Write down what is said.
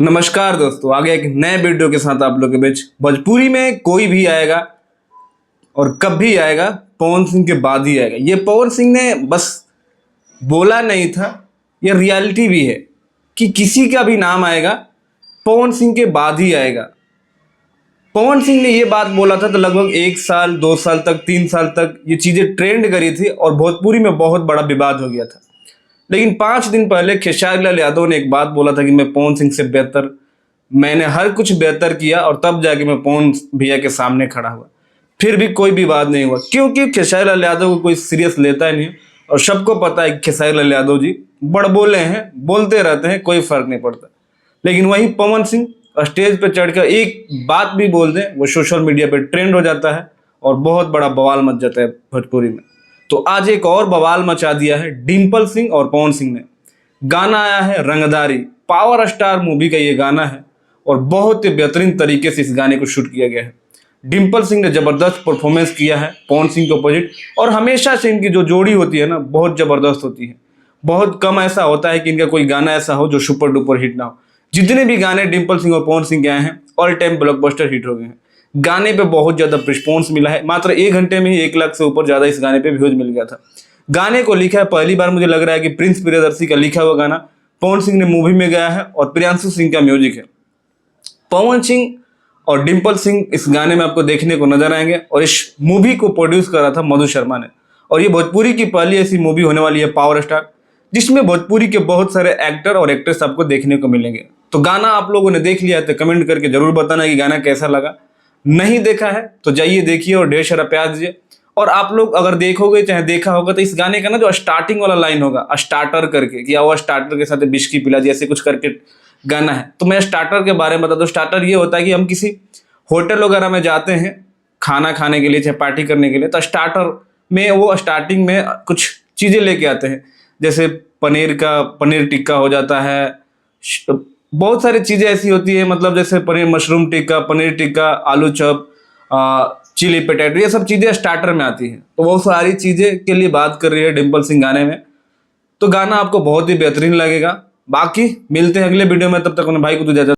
नमस्कार दोस्तों, आगे एक नए वीडियो के साथ आप लोगों के बीच। भोजपुरी में कोई भी आएगा और कब भी आएगा, पवन सिंह के बाद ही आएगा। ये पवन सिंह ने बस बोला नहीं था, ये रियलिटी भी है कि किसी का भी नाम आएगा पवन सिंह के बाद ही आएगा। पवन सिंह ने ये बात बोला था तो लगभग 1 साल 2 साल तक 3 साल तक ये चीज़ें ट्रेंड करी थी और भोजपुरी में बहुत बड़ा विवाद हो गया था। लेकिन 5 दिन पहले खेसारी लाल यादव ने एक बात बोला था कि मैं पवन सिंह से बेहतर, मैंने हर कुछ बेहतर किया और तब जाके मैं पवन भैया के सामने खड़ा हुआ। फिर भी कोई विवाद नहीं हुआ क्योंकि खेसारी लाल यादव को कोई सीरियस लेता ही नहीं है और सबको पता है कि खेसारी लाल यादव जी बड़बोले हैं, बोलते रहते हैं, कोई फर्क नहीं पड़ता। लेकिन वही पवन सिंह स्टेज पे चढ़कर एक बात भी बोल दें, वो सोशल मीडिया पे ट्रेंड हो जाता है और बहुत बड़ा बवाल मच जाता है भोजपुरी में। तो आज एक और बवाल मचा दिया है डिम्पल सिंह और पवन सिंह ने। गाना आया है रंगदारी, पावर स्टार मूवी का ये गाना है और बहुत ही बेहतरीन तरीके से इस गाने को शूट किया गया है। डिम्पल सिंह ने जबरदस्त परफॉर्मेंस किया है पवन सिंह के अपोजिट, और हमेशा से इनकी जो जोड़ी होती है ना, बहुत जबरदस्त होती है। बहुत कम ऐसा होता है कि इनका कोई गाना ऐसा हो जो सुपर डुपर हिट ना हो। जितने भी गाने डिम्पल सिंह और पवन सिंह के आए हैं ऑल टाइम ब्लॉकबस्टर हिट हो गए हैं। गाने पे बहुत ज्यादा रिस्पॉन्स मिला है, मात्र 1 घंटे में ही 1 लाख से ऊपर ज्यादा इस गाने पे व्यूज मिल गया था। गाने को लिखा है पहली बार, मुझे लग रहा है कि प्रिंस प्रियदर्शी का लिखा हुआ गाना पवन सिंह ने मूवी में गाया है और प्रियांशु सिंह का म्यूजिक है। पवन सिंह और डिम्पल सिंह इस गाने में आपको देखने को नजर आएंगे और इस मूवी को प्रोड्यूस करा था मधु शर्मा ने। और ये भोजपुरी की पहली ऐसी मूवी होने वाली है पावर स्टार, जिसमें भोजपुरी के बहुत सारे एक्टर और एक्ट्रेस आपको देखने को मिलेंगे। तो गाना आप लोगों ने देख लिया है तो कमेंट करके जरूर बताना कि गाना कैसा लगा। नहीं देखा है तो जाइए देखिए और ढेर सारा प्यार दीजिए। और आप लोग अगर देखोगे चाहे देखा होगा तो इस गाने का ना जो स्टार्टिंग वाला लाइन होगा स्टार्टर करके, कि वो स्टार्टर के साथ बिस्की पिला दी, ऐसे कुछ करके गाना है। तो मैं स्टार्टर के बारे में बता दूं। स्टार्टर ये होता है कि हम किसी होटल वगैरह में जाते हैं खाना खाने के लिए चाहे पार्टी करने के लिए, तो स्टार्टर में वो स्टार्टिंग में कुछ चीज़ें लेके आते हैं, जैसे पनीर टिक्का हो जाता है, बहुत सारी चीज़ें ऐसी होती है, मतलब जैसे पनीर मशरूम टिक्का, पनीर टिक्का, आलू चॉप, चिली पोटैटो, ये सब चीज़ें स्टार्टर में आती हैं। तो वो सारी चीज़ें के लिए बात कर रही है डिम्पल सिंह गाने में। तो गाना आपको बहुत ही बेहतरीन लगेगा। बाकी मिलते हैं अगले वीडियो में, तब तक अपने भाई को तो इजाजत।